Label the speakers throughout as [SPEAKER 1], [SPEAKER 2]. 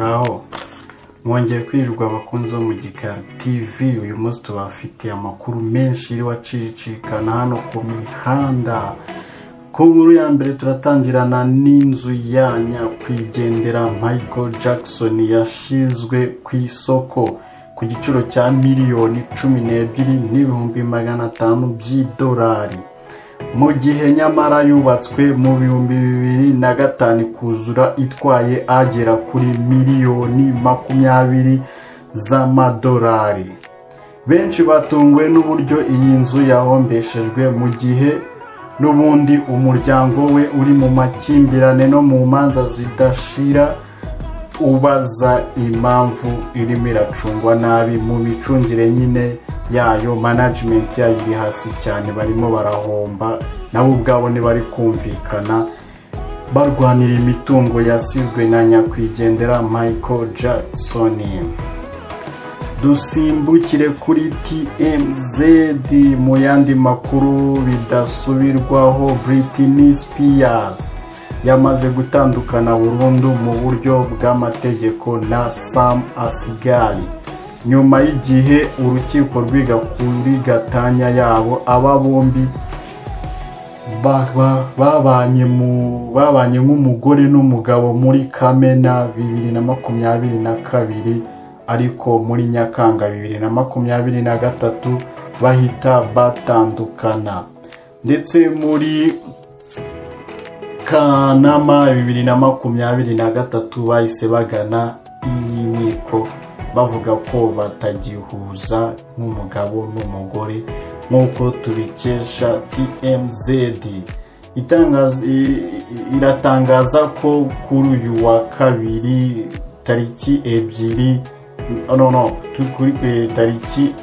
[SPEAKER 1] muraho mwongeye kwirirwa abakunzi bo mu Gikari TV. Uyu munsi tubafitiye amakuru menshi iri wacicikana hano ku mihanda. Ku nkuru ya mbere turatangirana n'inzu ya nyakwigendera Michael Jackson yashizwe ku isoko ku giciro cya miliyoni 12,500 by'idolari, mu gihe nyamara yubatswe mu 2005 kuzura itwaye agera kuri miliyoni 20 z'amadolari. Benshi batunguwe n'uburyo iyi nzu yahombeshejwe, mu gihe n'ubundi umuryango we uri mu makimbirane no mu manza zidashira, ubaza impamvu irimo iracungwa nabi mu micungire nyine yayo. Management yayo iri hasi cyane, barimo barahomba nabo ubwabo ni bari kumvikana barwanira imitungo yasizwe na nyakwigendera Michael Jackson. Dusimbukire kuri TMZ mu yandi makuru bidasubirwaho. Britney Spears yamaze gutandukana burundu mu buryo bw'amategeko na Sam Asghari, nyuma y'igihe urukiko rwiga kuri gatanya yabo. Aba bombi babanye nk'umugore n'umugabo muri Kamena 2022, ariko muri Nyakanga 2023 bahita batandukana, ndetse muri Kanama 2023 bahise bagana iyi nkiko bavuga ko batagihuza nk'umugabo n'umugore, nk'uko tubikesha TMZ. Iratangaza ko kuri uyu wa kabiri tariki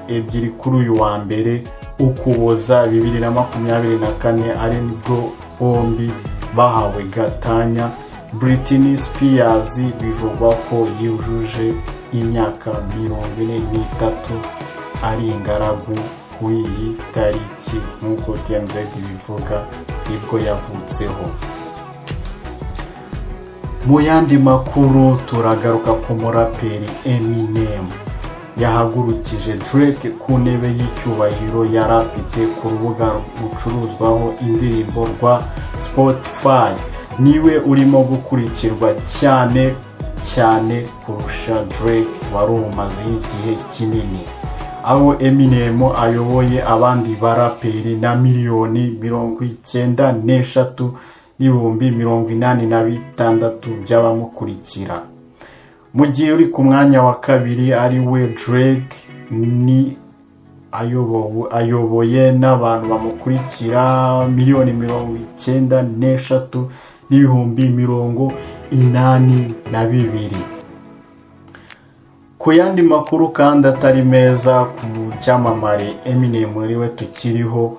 [SPEAKER 1] 2 kuri uyu wa mbere Ukuboza 2024 ari nibwo bombi bahawe gatanya. Britney Spears bivugwa ko yujuje imyaka 43 ari ingaragu kuri iyi tariki, nk'uko TMZ bivuga nibwo yavutseho. Mu yandi makuru turagaruka ku muraperi Eminem yahagurukije Drake ku ntebe y'icyubahiro yari afite ku rubuga rucuruzwaho indirimbo rwa Spotify. Niwe urimo gukurikirwa cyane kurusha Drake wari umazeho igihe kinini, aho Eminem ayoboye abandi baraperi na miliyoni 93,086 by'abamukurikira. Mu gihe uri ku mwanya wa kabiri ari we Drake ni ayoboye n'abantu bamukurikira miliyoni 93,082,082. Ku yandi makuru kandi atari meza ku cyamamare Eminem riwe tukiriho,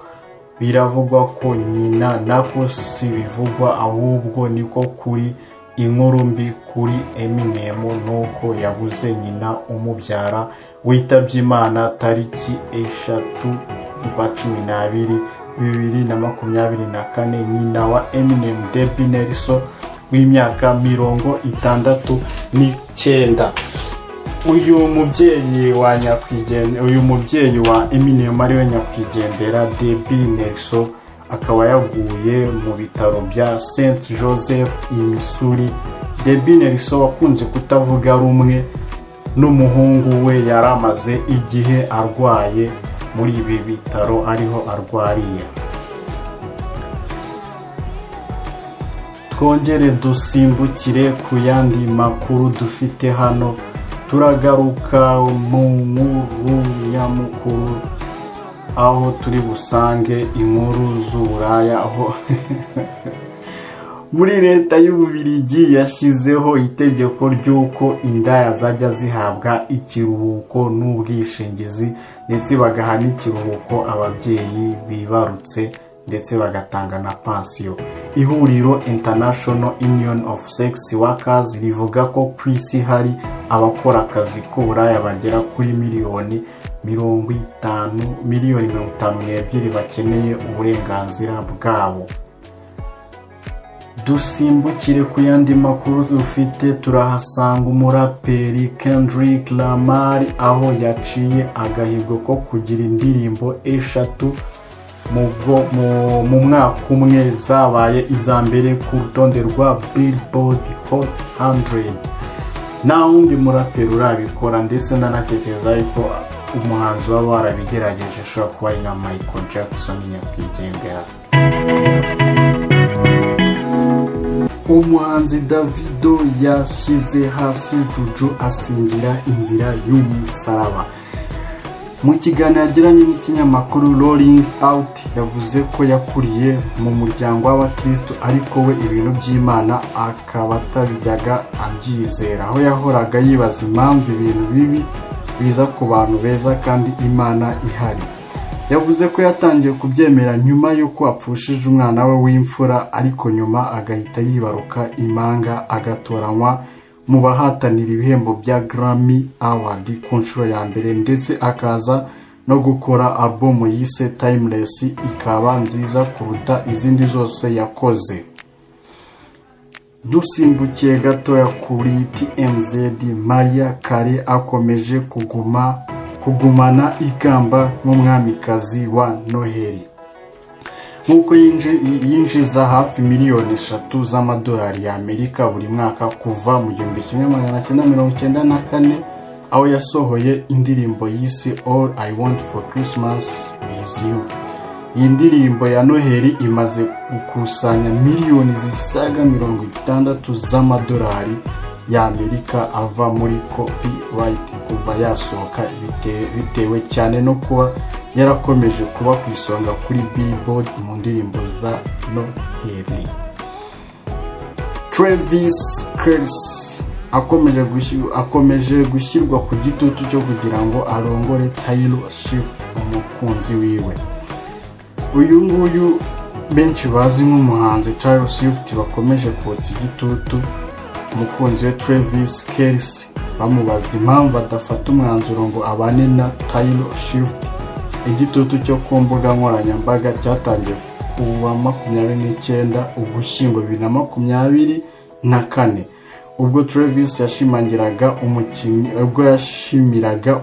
[SPEAKER 1] biravugwa ko nyina, nako si bivugwa ahubwo niko kuri, inkuru mbi kuri Eminem nuko yabuze nyina umubyara witabye Imana tariki 3/12/2024. nyina wa Eminem, Debbie Nelson, w'imyaka 69. Uyu mubyeyi wa Eminem ariwe nyakwigendera Debbie Nelson akaba yaguye mu bitaro bya St. Joseph i Missouri. Debbie Nelson wakunze kutavuga rumwe n'umuhungu we yaramaze igihe arwaye muri ibi bitaro ariho arwariye. Twongere dusimbukire ku yandi makuru dufite hano. Turagaruka mu nkuru nyamukuru aho turi busange inkuru z'uburaya, aho muri leta y'Ububiligi yashyizeho itegeko ry'uko indaya zajya zihabwa ikiruhuko n'ubwishingizi, ndetse bagaha n'ikiruhuko ababyeyi bibarutse, ndetse bagatanga na pansiyo. Ihuriro International Union of Sex Workers rivuga ko ku isi hari abakora akazi k'uburaya bagera kuri miliyoni 52 bakeneye uburenganzira bwabo. Dusimbukire ku yandi makuru dufite, turahasanga umuraperi Kendrick Lamar aho yaciye agahigo ko kugira indirimbo 3 mu mwaka umwe zabaye iza mbere ku rutonde rwa Billboard Hot 100. nta wundi muraperi urabikora, ndetse nanatekereza yuko umuhanzi waba warabigerageje ashobora kuba ari nka Michael Jackson nyakwigendera. Umuhanzi Davido yashyize hasi Juju asingira inzira y'umusaraba. Mu kiganiro yagiranye n'ikinyamakuru Rolling Out yavuze ko yakuriye mu muryango w'abakristo, ariko we ibintu by'Imana akaba atabijyaga abyizera, aho yahoraga yibaza impamvu ibintu bibi biza ku bantu beza kandi Imana ihari. Yavuze ko yatangiye kubyemera nyuma y'uko apfushije umwana we w'imfura, ariko nyuma agahita yibaruka impanga agatoranywa mu bahatanira ibihembo bya Grammy Award ku nshuro ya mbere, ndetse akaza no gukora album yise Timeless, ikaba nziza kuruta izindi zose yakoze. Dusimbukiye gatoya kuri TMZ, Mariah Carey akomeje kugumana ikamba nk'umwamikazi wa Noheli. Nk'uko yinjiza hafi miliyoni 3 z'amadolari y'Amerika buri mwaka kuva mu 1994, aho yasohoye indirimbo yise All I Want for Christmas Is You. Iyi ndirimbo ya Noheli imaze gukusanya miliyoni zisaga 60 z'amadolari y'Amerika ava muri copyright kuva yasohoka, bitewe cyane no kuba yarakomeje kuba ku isonga kuri Billboard mu ndirimbo za Noheli. Travis Kelce akomeje gushyirwa ku gitutu cyo kugira ngo arongore Taylor Swift, umukunzi wiwe. Uyu nguyu benshi bazi nk'umuhanzi Taylor Swift bakomeje kotsa igitutu umukunzi we Travis Kelce, bamubaza impamvu adafata umwanzuro ngo abane na Taylor Swift. Igitutu cyo ku mbuga nkoranyambaga cyatangiye kuwa 29 Ugushyingo 2024, ubwo Travis yashimiraga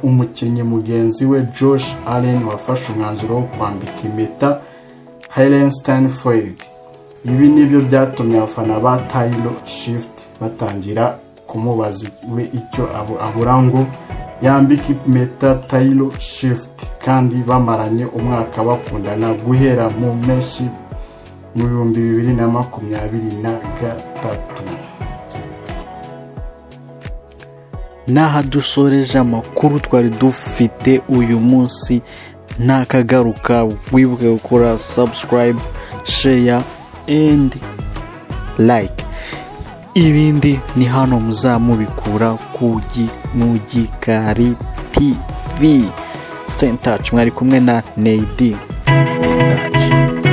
[SPEAKER 1] umukinnyi mugenzi we Josh Allen wafashe umwanzuro wo kwambika impeta Hailey Steinfeld. Ibi nibyo byatumye abafana ba Taylor Swift batangira kumubaza we icyo abura ngo yambika impeta Taylor Swift, kandi bamaranye umwaka bakundana guhera mu mpeshyi mu 2023. Naha dusoreje amakuru twari dufite uyu munsi, nakagaruka wibuke gukora subscribe, share and like. Ibindi ni hano muzamubikura ku Gikari TV. Stay in touch, mwari kumwe na Nady. Stay in touch.